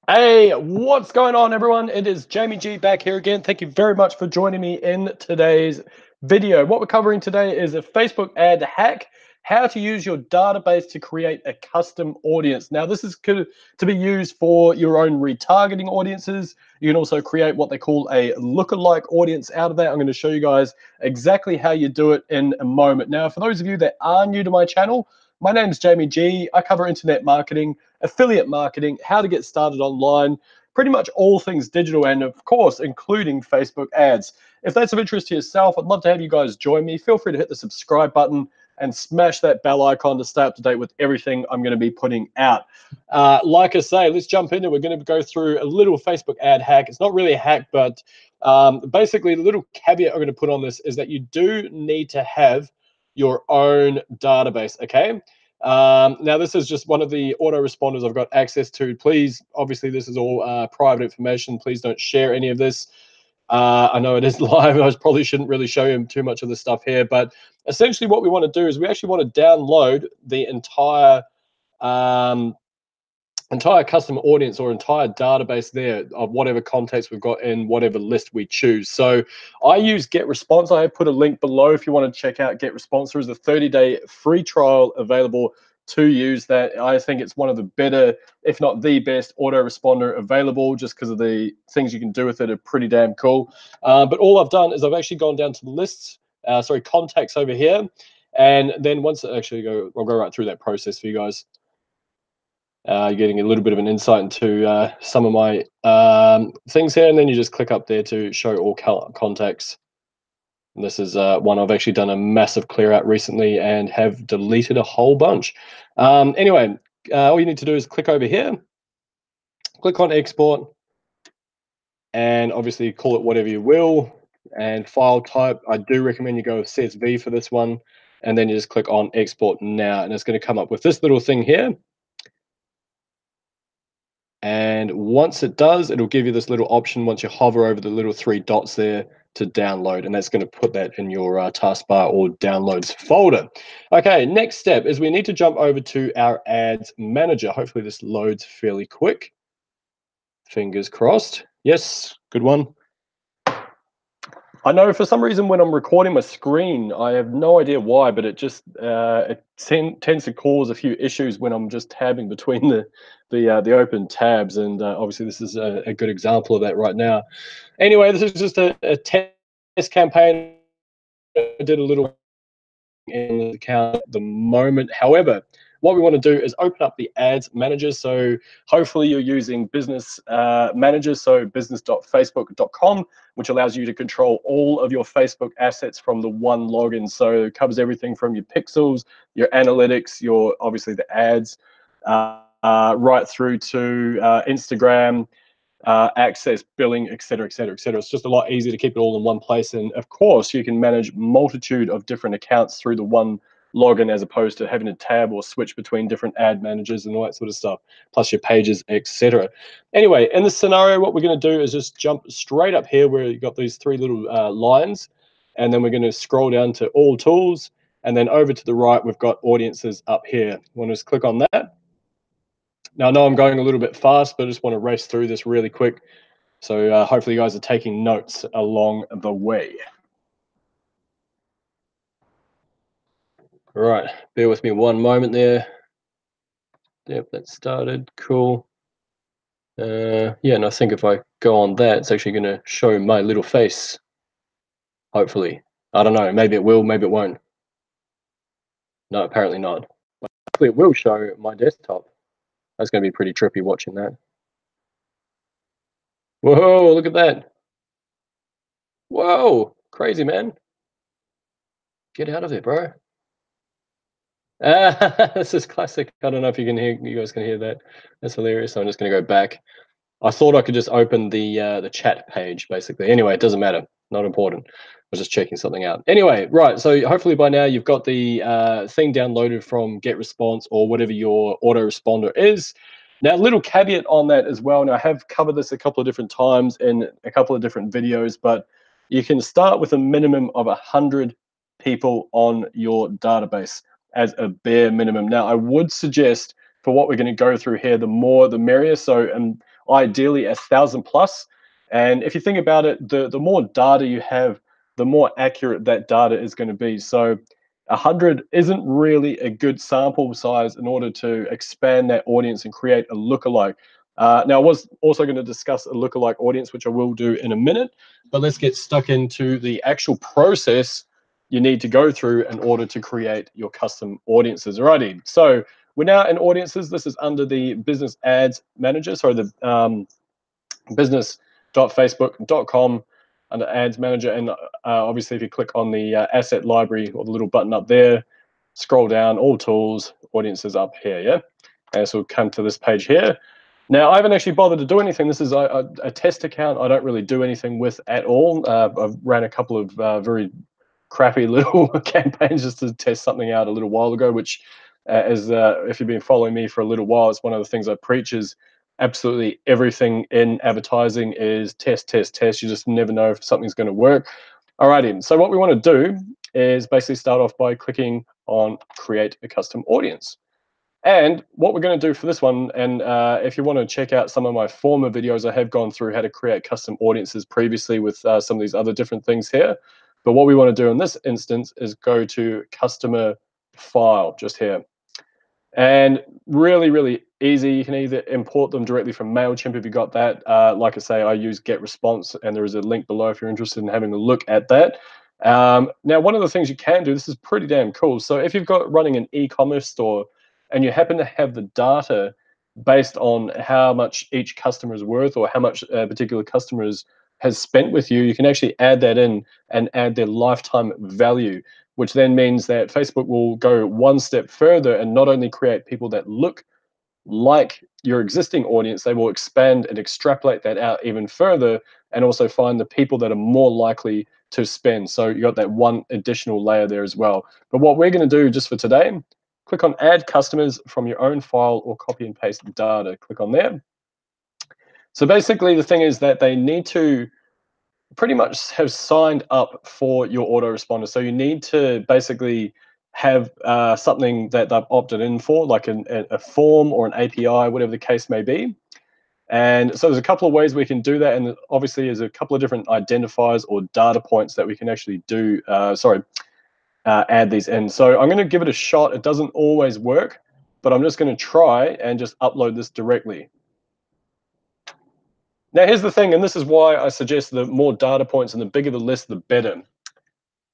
Hey, what's going on, everyone? It is Jamie G back here again. Thank you very much for joining me in today's video. What we're covering today is a Facebook ad hack, how to use your database to create a custom audience. Now, this is to be used for your own retargeting audiences. You can also create what they call a lookalike audience out of that. I'm going to show you guys exactly how you do it in a moment. Now, for those of you that are new to my channel, my name is Jamie G. I cover internet marketing, affiliate marketing, how to get started online, pretty much all things digital, and of course, including Facebook ads. If that's of interest to yourself, I'd love to have you guys join me. Feel free to hit the subscribe button and smash that bell icon to stay up to date with everything I'm going to be putting out. Like I say, let's jump into it. We're going to go through a little Facebook ad hack. It's not really a hack, but basically the little caveat I'm going to put on this is that you do need to have your own database, okay? Now, this is just one of the autoresponders I've got access to. Please, obviously, this is all private information. Please don't share any of this. I know it is live. I probably shouldn't really show you too much of this stuff here, but essentially what we want to do is we actually want to download the entire custom audience or entire database there of whatever context we've got in whatever list we choose. So I use GetResponse. I have put a link below if you want to check out GetResponse. There is a 30-day free trial available to use that. I think it's one of the better, if not the best, autoresponder available, just because of the things you can do with it are pretty damn cool. But all I've done is I've actually gone down to the lists, contacts over here. And then once I actually I'll go right through that process for you guys. You're getting a little bit of an insight into some of my things here, and then you just click up there to show all contacts. And this is one I've actually done a massive clear out recently and have deleted a whole bunch. Anyway, all you need to do is click over here, click on export, and obviously call it whatever you will. And file type, I do recommend you go with CSV for this one, and then you just click on export now, and it's going to come up with this little thing here. And once it does, it'll give you this little option once you hover over the little 3 dots there to download, and that's going to put that in your taskbar or downloads folder. Okay, next step is we need to jump over to our ads manager. Hopefully this loads fairly quick. Fingers crossed. Yes, good one. I know for some reason when I'm recording my screen, I have no idea why, but it just tends to cause a few issues when I'm just tabbing between the open tabs, and obviously this is a good example of that right now. Anyway, this is just a test campaign. I did a little in the account at the moment. However, what we want to do is open up the ads manager. So hopefully you're using business manager, so business.facebook.com, which allows you to control all of your Facebook assets from the one login. So it covers everything from your pixels, your analytics, your obviously the ads, right through to Instagram, access, billing, etc., etc., etc. It's just a lot easier to keep it all in one place. And of course, you can manage multitude of different accounts through the one login as opposed to having to tab or switch between different ad managers and all that sort of stuff, plus your pages, etc. Anyway, in this scenario, what we're going to do is just jump straight up here where you've got these 3 little lines, and then we're going to scroll down to all tools, and then over to the right, we've got audiences up here. We'll just click on that. Now, I know I'm going a little bit fast, but I just want to race through this really quick. So hopefully you guys are taking notes along the way. All right, bear with me one moment there. Yep, that started, cool. Yeah, and I think if I go on that, it's actually going to show my little face, hopefully. I don't know, maybe it will, maybe it won't. No, apparently not. But hopefully it will show my desktop. That's going to be pretty trippy watching that. Whoa, look at that. Whoa, crazy, man. Get out of there, bro. This is classic. I don't know if you guys can hear that. That's hilarious. So I'm just going to go back. I thought I could just open the chat page, basically. Anyway, it doesn't matter. Not important. I was just checking something out. Anyway, right. So hopefully by now you've got the thing downloaded from GetResponse or whatever your autoresponder is. Now, a little caveat on that as well. Now, I have covered this a couple of different times in a couple of different videos, but you can start with a minimum of 100 people on your database as a bare minimum. Now, I would suggest for what we're going to go through here, the more the merrier. So, ideally 1,000 plus. And if you think about it, the more data you have, the more accurate that data is going to be. So 100 isn't really a good sample size in order to expand that audience and create a lookalike. Now, I was also going to discuss a lookalike audience, which I will do in a minute, but let's get stuck into the actual process you need to go through in order to create your custom audiences. Alrighty, so we're now in audiences. This is under the business ads manager, sorry, the business.facebook.com under ads manager. And obviously if you click on the asset library or the little button up there, scroll down, all tools, audiences up here, yeah? And so we'll come to this page here. Now, I haven't actually bothered to do anything. This is a test account I don't really do anything with at all. I've ran a couple of very crappy little campaigns just to test something out a little while ago, which if you've been following me for a little while, it's one of the things I preach is absolutely everything in advertising is test, test, test. You just never know if something's going to work. Alrighty, so what we want to do is basically start off by clicking on create a custom audience. And what we're going to do for this one, and if you want to check out some of my former videos, I have gone through how to create custom audiences previously with some of these other different things here. But what we want to do in this instance is go to customer file just here. And really, really easy. You can either import them directly from MailChimp if you got that. Like I say, I use GetResponse, and there is a link below if you're interested in having a look at that. Now, one of the things you can do, this is pretty damn cool. So if you've got running an e-commerce store and you happen to have the data based on how much each customer is worth or how much a particular customer has spent with you, you can actually add that in and add their lifetime value, which then means that Facebook will go one step further and not only create people that look like your existing audience, they will expand and extrapolate that out even further and also find the people that are more likely to spend. So you got that one additional layer there as well. But what we're going to do just for today, click on add customers from your own file or copy and paste data. Click on there. So basically the thing is that they need to pretty much have signed up for your autoresponder. So you need to basically have something that they've opted in for, like a form or an API, whatever the case may be. And so there's a couple of ways we can do that. And obviously there's a couple of different identifiers or data points that we can actually do, add these in. So I'm going to give it a shot. It doesn't always work, but I'm just going to try and just upload this directly. Now, here's the thing, and this is why I suggest the more data points and the bigger the list, the better.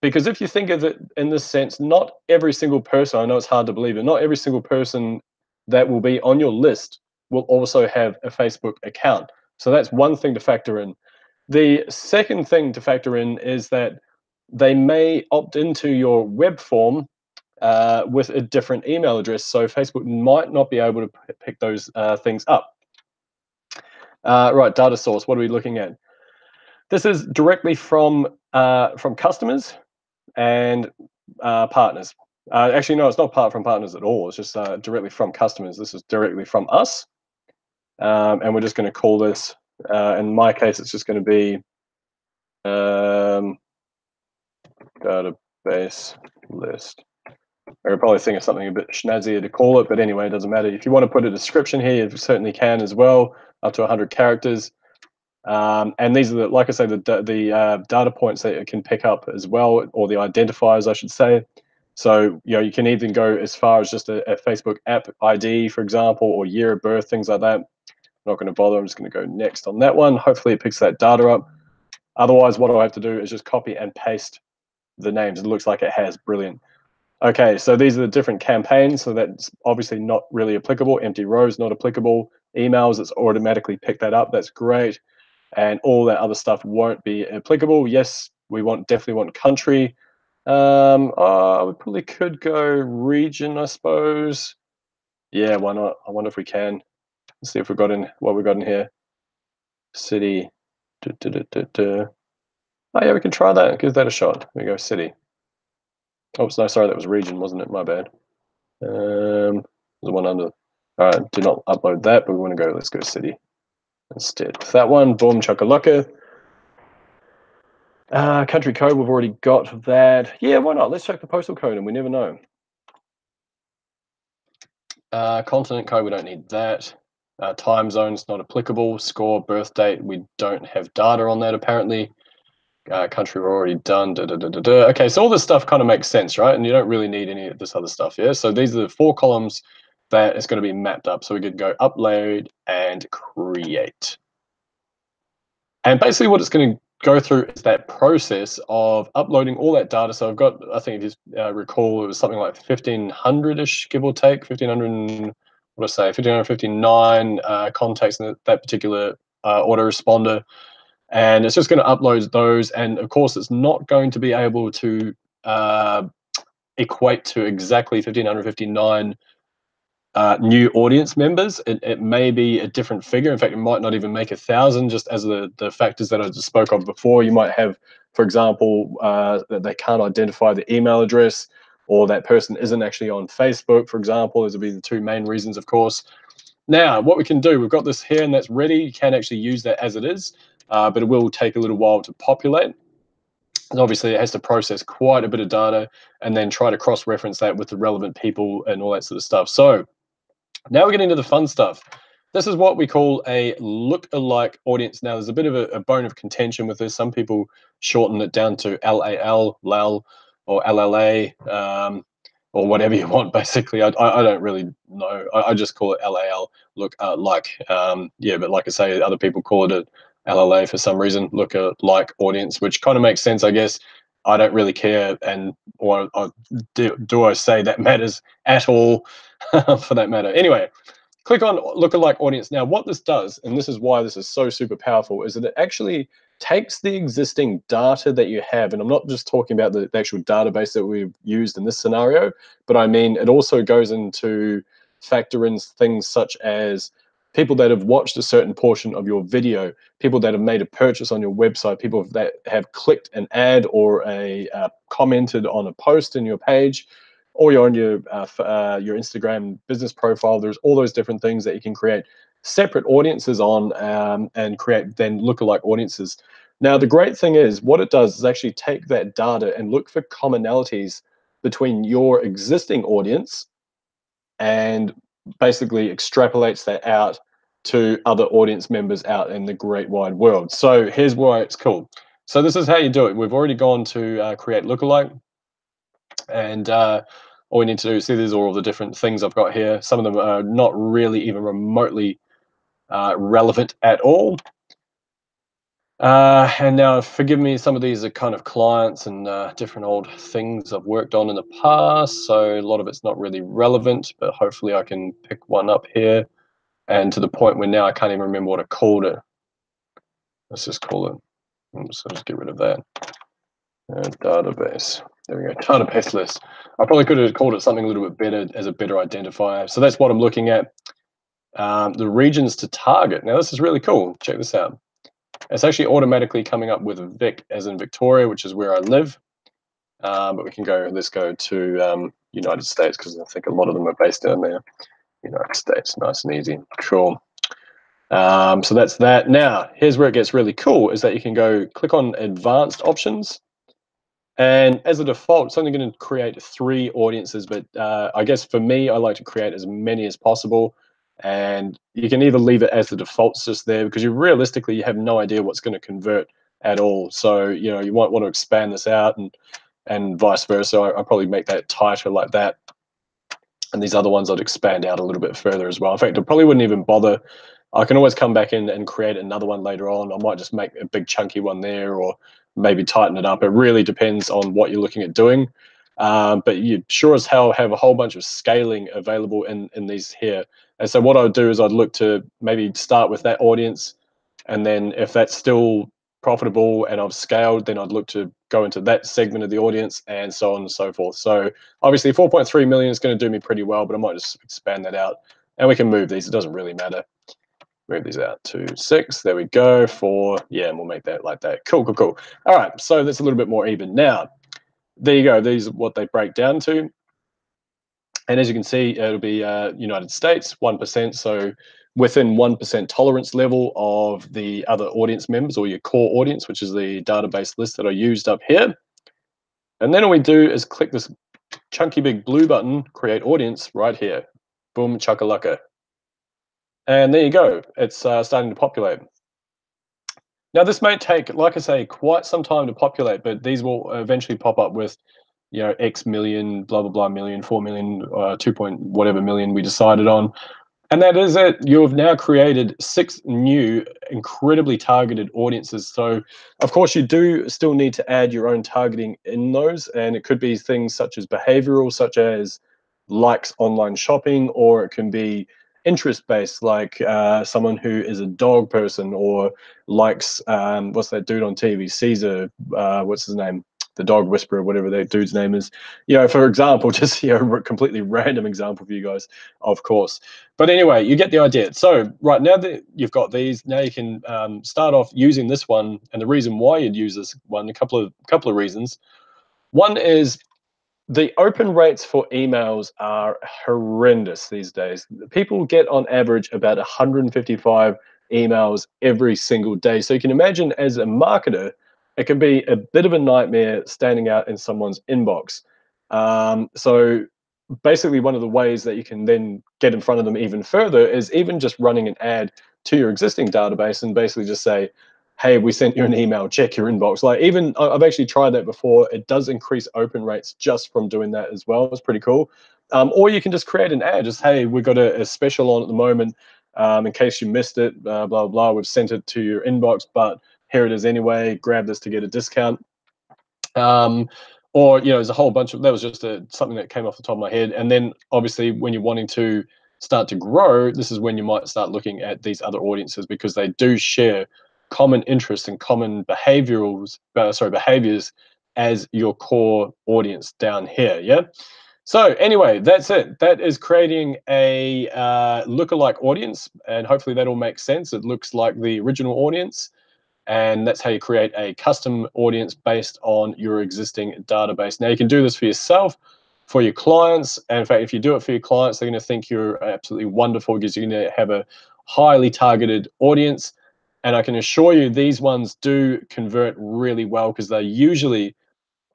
Because if you think of it in this sense, not every single person, I know it's hard to believe, but not every single person that will be on your list will also have a Facebook account. So that's one thing to factor in. The second thing to factor in is that they may opt into your web form with a different email address. So Facebook might not be able to pick those things up. Right, data source, what are we looking at? This is directly from customers and partners. Actually, no, it's not from partners at all. It's just directly from customers. This is directly from us. And we're just going to call this, in my case, it's just going to be database list. I could probably think of something a bit snazzier to call it, but anyway, it doesn't matter. If you want to put a description here, you certainly can as well, up to 100 characters. And these are the, like I say, the data points that it can pick up as well, or the identifiers, I should say. So you can even go as far as just a Facebook app ID, for example, or year of birth, things like that. I'm not going to bother. I'm just going to go next on that one. Hopefully, it picks that data up. Otherwise, what I have to do is just copy and paste the names. It looks like it has. Brilliant. Okay, so these are the different campaigns. So that's obviously not really applicable. Empty rows, not applicable. Emails, it's automatically picked that up. That's great. And all that other stuff won't be applicable. Yes, we definitely want country. We probably could go region, I suppose. Yeah, why not? I wonder if we can. Let's see if we've got in what we've got in here. City. Oh yeah, we can try that. Give that a shot. There we go, city. Oops, no, sorry, that was region, wasn't it? My bad. There's one under. All right, do not upload that, but we want to go. Let's go city instead. With that one, boom, chakalaka. Country code, we've already got that. Yeah, why not? Let's check the postal code, and we never know. Continent code, we don't need that. Time zones not applicable. Score, birth date, we don't have data on that apparently. Country we're already done. Okay, so all this stuff kind of makes sense, right? And you don't really need any of this other stuff, yeah? So these are the 4 columns that is going to be mapped up. So we could go upload and create. And basically what it's going to go through is that process of uploading all that data. So I've got, I think if you recall, it was something like 1,500-ish, give or take, 1,500, what did I say, 1,559 contacts in that particular autoresponder. And it's just going to upload those. And of course, it's not going to be able to equate to exactly 1,559 new audience members. It may be a different figure. In fact, it might not even make 1,000, just as the factors that I just spoke of before. You might have, for example, that they can't identify the email address, or that person isn't actually on Facebook, for example. Those would be the 2 main reasons, of course. Now, what we can do, we've got this here and that's ready. You can actually use that as it is, but it will take a little while to populate. And obviously, it has to process quite a bit of data and then try to cross-reference that with the relevant people and all that sort of stuff. So now we're getting into the fun stuff. This is what we call a look-alike audience. Now, there's a bit of a bone of contention with this. Some people shorten it down to LAL, LAL, or LLA, or whatever you want, basically. I don't really know. I just call it LAL, look-alike. Yeah, but like I say, other people call it a LLA for some reason, look-alike audience, which kind of makes sense, I guess. I don't really care, and or do I say that matters at all? For that matter. Anyway, click on lookalike audience. Now, what this does, and this is why this is so super powerful, is that it actually takes the existing data that you have, and I'm not just talking about the actual database that we've used in this scenario, but I mean it also goes into factor in things such as people that have watched a certain portion of your video, people that have made a purchase on your website, people that have clicked an ad or commented on a post in your page, or you're on your Instagram business profile. There's all those different things that you can create separate audiences on, and create then lookalike audiences. Now, the great thing is what it does is actually take that data and look for commonalities between your existing audience and basically extrapolates that out to other audience members out in the great wide world. So here's why it's cool. So this is how you do it. We've already gone to create lookalike. And all we need to do, see, these are all the different things I've got here. Some of them are not really even remotely relevant at all. And now, forgive me, some of these are kind of clients and different old things I've worked on in the past. So a lot of it's not really relevant, but hopefully I can pick one up here. And to the point where now I can't even remember what I called it. Let's just call it, so just get rid of that. Database. There we go. Database list. I probably could have called it something a little bit better as a better identifier. So that's what I'm looking at. The regions to target. Now this is really cool. Check this out. It's actually automatically coming up with Vic, as in Victoria, which is where I live. But we can go. Let's go to United States, because I think a lot of them are based down there. United States, nice and easy. Cool. So that's that. Now here's where it gets really cool. Is that you can go click on advanced options. And as a default, it's only going to create 3 audiences, but I guess for me, I like to create as many as possible. And you can either leave it as the default's just there, because realistically, you have no idea what's going to convert at all. So, you might want to expand this out, and vice versa. I probably make that tighter like that. And these other ones I'd expand out a little bit further as well. In fact, I probably wouldn't even bother. I can always come back in and create another one later on. I might just make a big chunky one there, or maybe tighten it up. It really depends on what you're looking at doing. But you sure as hell have a whole bunch of scaling available in these here. And so what I'd do is I'd look to maybe start with that audience. And then if that's still profitable and I've scaled, then I'd look to go into that segment of the audience, and so on and so forth. So obviously 4.3 million is going to do me pretty well, but I might just expand that out, and we can move these. It doesn't really matter. Move these out to 6. There we go. 4. Yeah, and we'll make that like that. Cool, cool, cool. All right, so that's a little bit more even. Now, there you go. These are what they break down to. And as you can see, it'll be United States, 1%. So within 1% tolerance level of the other audience members, or your core audience, which is the database list that I used up here. And then all we do is click this chunky big blue button, create audience, right here. Boom, chakalaka. And there you go. It's starting to populate. Now, this may take, like I say, quite some time to populate, but these will eventually pop up with, X million, blah, blah, blah million, 4 million, 2 point whatever million we decided on. And that is it. You have now created 6 new, incredibly targeted audiences. So, of course, you do still need to add your own targeting in those. And it could be things such as behavioral, such as likes online shopping, or it can be interest based, like someone who is a dog person or likes, what's that dude on TV, Caesar, what's his name? The dog whisperer, whatever that dude's name is. For example, just, completely random example for you guys, of course. But anyway, you get the idea. So right now that you've got these, now you can start off using this one. And the reason why you'd use this one, a couple of reasons. One is the open rates for emails are horrendous these days. People get on average about 155 emails every single day. So you can imagine, as a marketer, it can be a bit of a nightmare standing out in someone's inbox. So basically, one of the ways that you can then get in front of them even further is even just running an ad to your existing database and basically just say, hey, we sent you an email, check your inbox. Like, even I've actually tried that before. It does increase open rates just from doing that as well. It's pretty cool. Or you can just create an ad, just, hey, we've got a special on at the moment, in case you missed it, blah, blah, blah. We've sent it to your inbox, but here it is anyway. Grab this to get a discount. Or, there's a whole bunch of, that was just something that came off the top of my head. And then obviously, when you're wanting to start to grow, this is when you might start looking at these other audiences, because they do share common interests and common behaviors as your core audience down here. Yeah. So anyway, that's it. That is creating a lookalike audience, and hopefully that all makes sense. It looks like the original audience, and that's how you create a custom audience based on your existing database. Now, you can do this for yourself, for your clients, and in fact, if you do it for your clients, they're going to think you're absolutely wonderful, because you're going to have a highly targeted audience. And I can assure you, these ones do convert really well, because they're usually,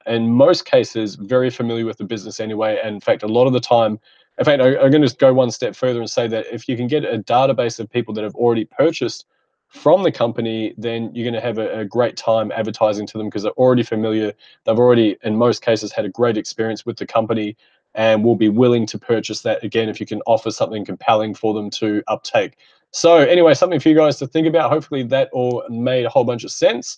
in most cases, very familiar with the business anyway. And in fact, a lot of the time, in fact, I'm going to go one step further and say that if you can get a database of people that have already purchased from the company, then you're going to have a great time advertising to them, because they're already familiar. They've already, in most cases, had a great experience with the company, and will be willing to purchase that again if you can offer something compelling for them to uptake. So anyway, something for you guys to think about. Hopefully that all made a whole bunch of sense.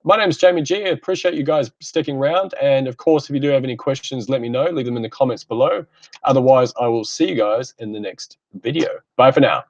My name is Jamie G. I appreciate you guys sticking around. And of course, if you do have any questions, let me know. Leave them in the comments below. Otherwise, I will see you guys in the next video. Bye for now.